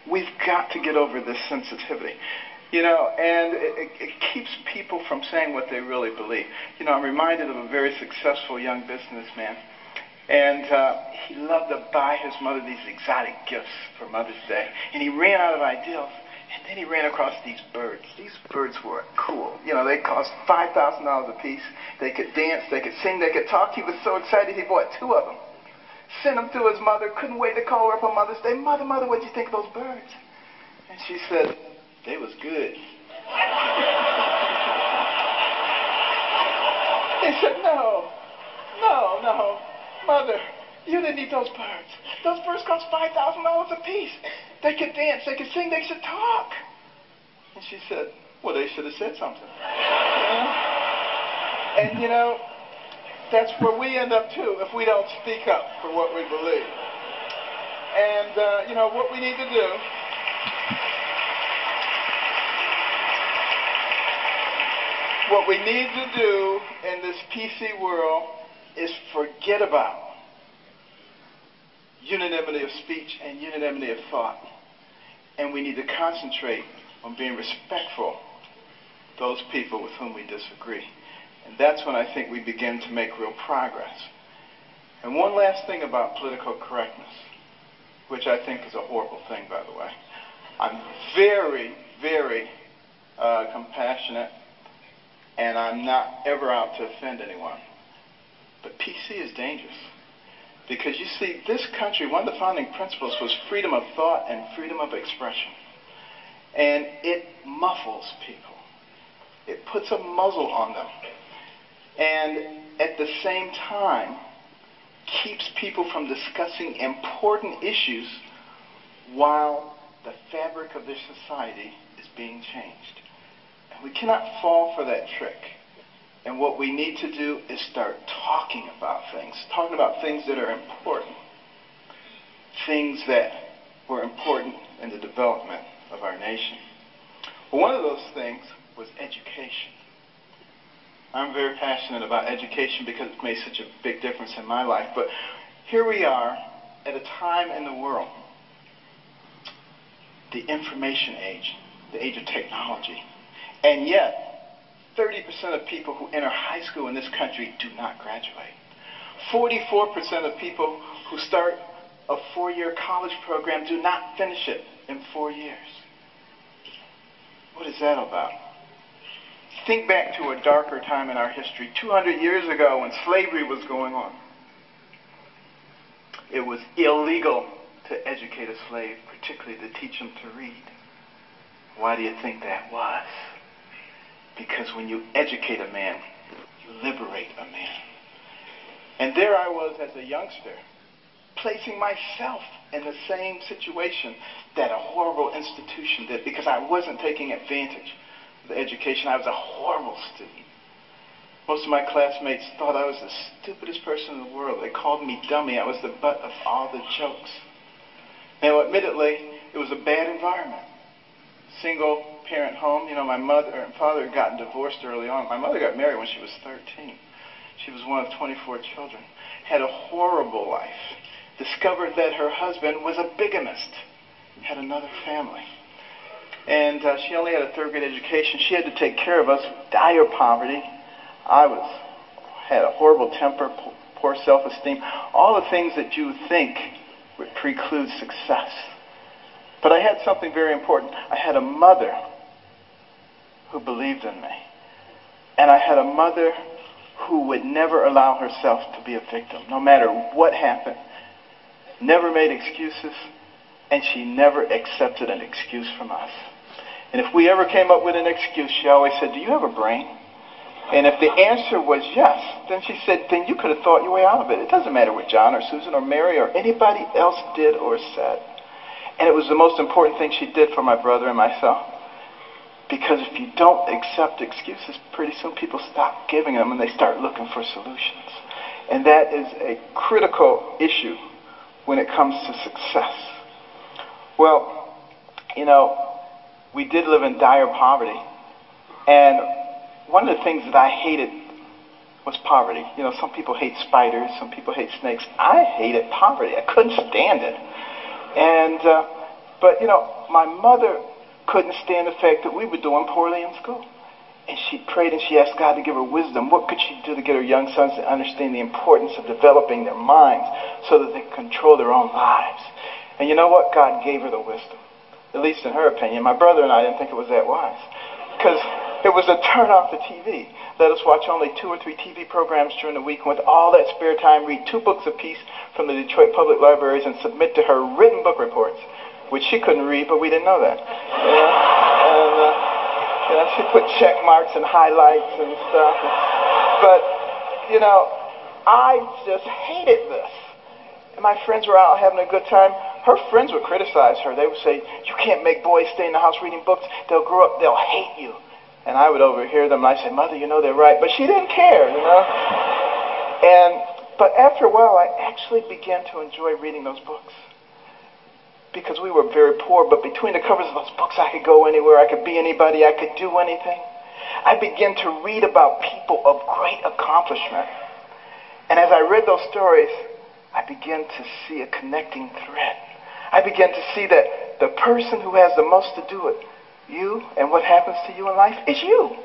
We've got to get over this sensitivity. You know, and it keeps people from saying what they really believe. You know, I'm reminded of a very successful young businessman, and he loved to buy his mother these exotic gifts for Mother's Day, and he ran out of ideas, and then he ran across these birds. These birds were cool. You know, they cost $5,000 a piece. They could dance, they could sing, they could talk. He was so excited he bought 2 of them. Sent them to his mother, couldn't wait to call her up on Mother's Day. Mother, what did you think of those birds? And she said, they was good. He said, no, Mother, you didn't need those birds. Those birds cost $5,000 a piece. They could dance, they could sing, they should talk. And she said, well, they should have said something. You know? And, you know, that's where we end up, too, if we don't speak up for what we believe. And, you know, what we need to do in this PC world is forget about unanimity of speech and unanimity of thought. And we need to concentrate on being respectful of those people with whom we disagree. And that's when I think we begin to make real progress. And one last thing about political correctness, which I think is a horrible thing, by the way. I'm very, very compassionate, and I'm not ever out to offend anyone. But PC is dangerous. Because you see, this country, one of the founding principles was freedom of thought and freedom of expression. And it muffles people. It puts a muzzle on them. And at the same time, keeps people from discussing important issues while the fabric of their society is being changed. And we cannot fall for that trick. And what we need to do is start talking about things that are important, things that were important in the development of our nation. Well, one of those things was education. I'm very passionate about education because it's made such a big difference in my life. But here we are at a time in the world, the information age, the age of technology. And yet, 30% of people who enter high school in this country do not graduate. 44% of people who start a 4-year college program do not finish it in 4 years. What is that about? Think back to a darker time in our history, 200 years ago when slavery was going on. It was illegal to educate a slave, particularly to teach him to read. Why do you think that was? Because when you educate a man, you liberate a man. And there I was as a youngster, placing myself in the same situation that a horrible institution did, because I wasn't taking advantage of the education. I was a horrible student. Most of my classmates thought I was the stupidest person in the world. They called me dummy. I was the butt of all the jokes. Now, admittedly, it was a bad environment. Single parent home. You know, my mother and father had gotten divorced early on. My mother got married when she was 13. She was one of 24 children. Had a horrible life. Discovered that her husband was a bigamist. Had another family. And she only had a 3rd grade education. She had to take care of us. Dire poverty. I had a horrible temper, poor self-esteem. All the things that you would think would preclude success. But I had something very important. I had a mother who believed in me. And I had a mother who would never allow herself to be a victim, no matter what happened. Never made excuses, and she never accepted an excuse from us. And if we ever came up with an excuse, she always said, do you have a brain? And if the answer was yes, then she said, then you could have thought your way out of it. It doesn't matter what John or Susan or Mary or anybody else did or said. And it was the most important thing she did for my brother and myself. Because if you don't accept excuses, pretty soon people stop giving them and they start looking for solutions. And that is a critical issue when it comes to success. Well, you know, we did live in dire poverty. And one of the things that I hated was poverty. You know, some people hate spiders, some people hate snakes. I hated poverty. I couldn't stand it. And But, you know, my mother couldn't stand the fact that we were doing poorly in school. And she prayed and she asked God to give her wisdom. What could she do to get her young sons to understand the importance of developing their minds so that they could control their own lives? And you know what? God gave her the wisdom. At least in her opinion. My brother and I didn't think it was that wise. Because it was to turn off the TV. Let us watch only 2 or 3 TV programs during the week, and with all that spare time, read 2 books apiece from the Detroit Public Libraries and submit to her written book reports, which she couldn't read, but we didn't know that. And she put check marks and highlights and stuff. But, you know, I just hated this. And my friends were out having a good time. Her friends would criticize her. They would say, you can't make boys stay in the house reading books. They'll grow up, they'll hate you. And I would overhear them, and I'd say, Mother, you know they're right. But she didn't care, you know. But after a while, I actually began to enjoy reading those books. Because we were very poor, but between the covers of those books, I could go anywhere. I could be anybody. I could do anything. I began to read about people of great accomplishment. And as I read those stories, I began to see a connecting thread. I began to see that the person who has the most to do it, you, and what happens to you in life, is you.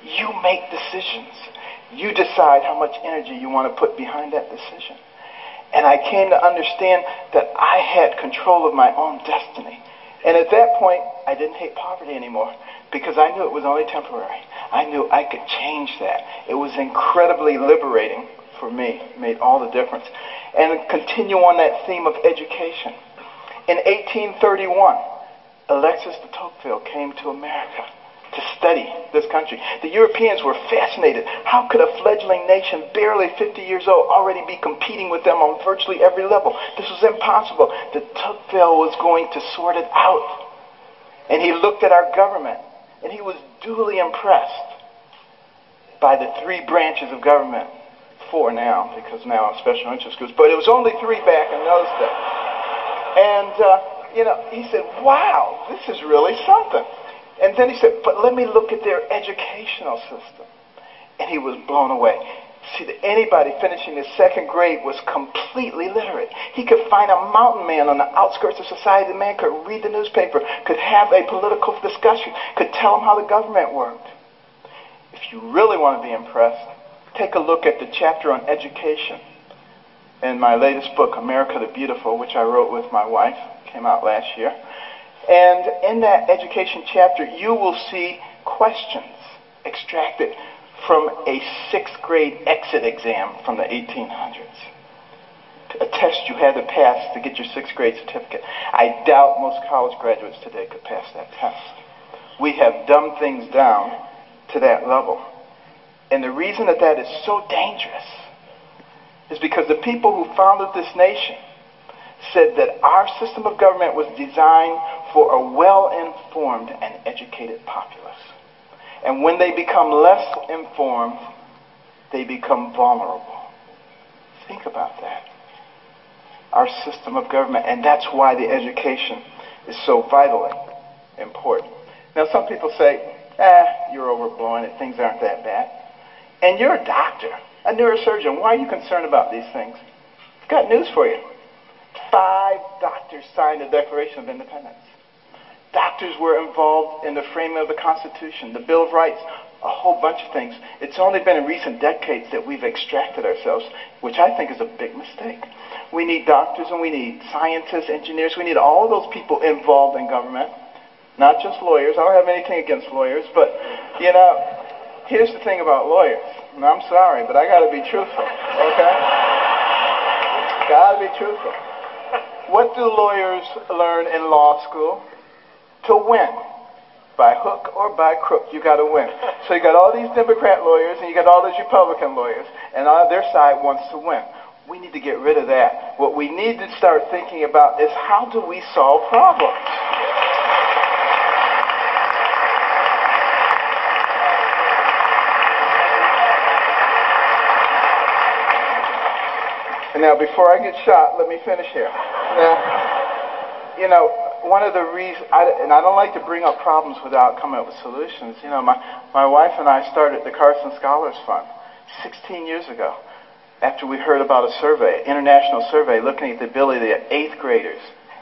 You make decisions. You decide how much energy you want to put behind that decision. And I came to understand that I had control of my own destiny. And at that point, I didn't hate poverty anymore because I knew it was only temporary. I knew I could change that. It was incredibly liberating for me. It made all the difference. And continue on that theme of education. In 1831, Alexis de Tocqueville came to America to study this country. The Europeans were fascinated. How could a fledgling nation, barely 50 years old, already be competing with them on virtually every level? This was impossible. De Tocqueville was going to sort it out. And he looked at our government, and he was duly impressed by the 3 branches of government. 4 now, because now special interest groups. But it was only 3 back in those days. And, you know, he said, wow, this is really something. And then he said, but let me look at their educational system. And he was blown away. See, that anybody finishing his 2nd grade was completely literate. He could find a mountain man on the outskirts of society. The man could read the newspaper, could have a political discussion, could tell him how the government worked. If you really want to be impressed, take a look at the chapter on education in my latest book, America the Beautiful, which I wrote with my wife. Came out last year. And in that education chapter, you will see questions extracted from a 6th grade exit exam from the 1800s. A test you had to pass to get your 6th grade certificate. I doubt most college graduates today could pass that test. We have dumbed things down to that level. And the reason that that is so dangerous is because the people who founded this nation said that our system of government was designed for a well-informed and educated populace. And when they become less informed, they become vulnerable. Think about that. Our system of government, and that's why the education is so vitally important. Now, some people say, you're overblowing it, things aren't that bad. And you're a doctor, a neurosurgeon. Why are you concerned about these things? I've got news for you. 5 doctors signed the Declaration of Independence. Doctors were involved in the framing of the Constitution, the Bill of Rights, a whole bunch of things. It's only been in recent decades that we've extracted ourselves, which I think is a big mistake. We need doctors and we need scientists, engineers. We need all of those people involved in government, not just lawyers. I don't have anything against lawyers, but, you know, here's the thing about lawyers. And I'm sorry, but I got to be truthful, okay? Got to be truthful. What do lawyers learn in law school? To win. By hook or by crook, you got to win. So you got all these Democrat lawyers and you got all these Republican lawyers, and their side wants to win. We need to get rid of that. What we need to start thinking about is how do we solve problems? And now, before I get shot, let me finish here. Now, you know, one of the reasons, and I don't like to bring up problems without coming up with solutions. You know, my wife and I started the Carson Scholars Fund 16 years ago after we heard about a survey, international survey, looking at the ability of 8th graders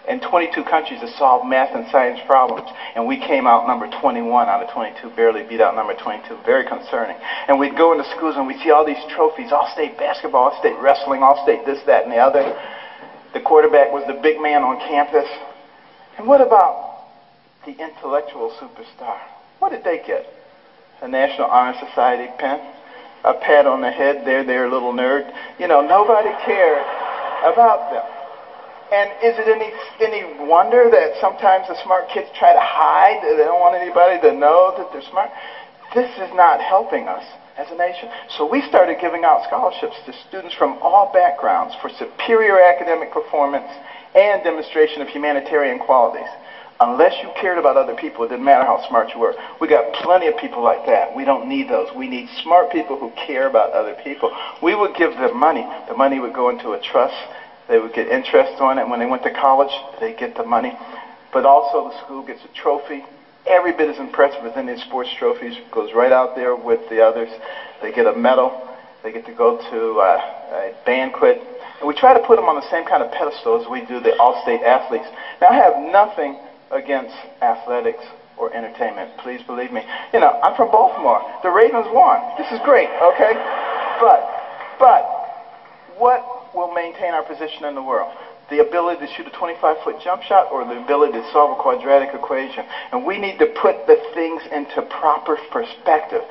in 22 countries to solve math and science problems. And we came out number 21 out of 22, barely beat out number 22. Very concerning. And we'd go into schools and we'd see all these trophies, all-state basketball, all-state wrestling, all-state this, that, and the other. The quarterback was the big man on campus. And what about the intellectual superstar? What did they get? A National Honor Society pin? A pat on the head, there, little nerd? You know, nobody cared about them. And is it any wonder that sometimes the smart kids try to hide? They don't want anybody to know that they're smart. This is not helping us as a nation. So we started giving out scholarships to students from all backgrounds for superior academic performance and demonstration of humanitarian qualities. Unless you cared about other people, it didn't matter how smart you were. We got plenty of people like that. We don't need those. We need smart people who care about other people. We would give them money. The money would go into a trust. They would get interest on it. When they went to college, they get the money. But also the school gets a trophy. Every bit as impressive as any sports trophies. Goes right out there with the others. They get a medal. They get to go to a banquet. And we try to put them on the same kind of pedestal as we do the all-state athletes. Now, I have nothing against athletics or entertainment. Please believe me. You know, I'm from Baltimore. The Ravens won. This is great, okay? But what will maintain our position in the world? The ability to shoot a 25-foot jump shot or the ability to solve a quadratic equation? And we need to put the things into proper perspective.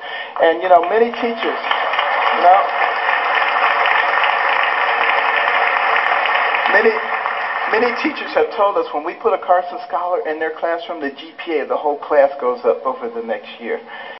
And, you know, many teachers, you know, many teachers have told us when we put a Carson scholar in their classroom, the GPA of the whole class goes up over the next year.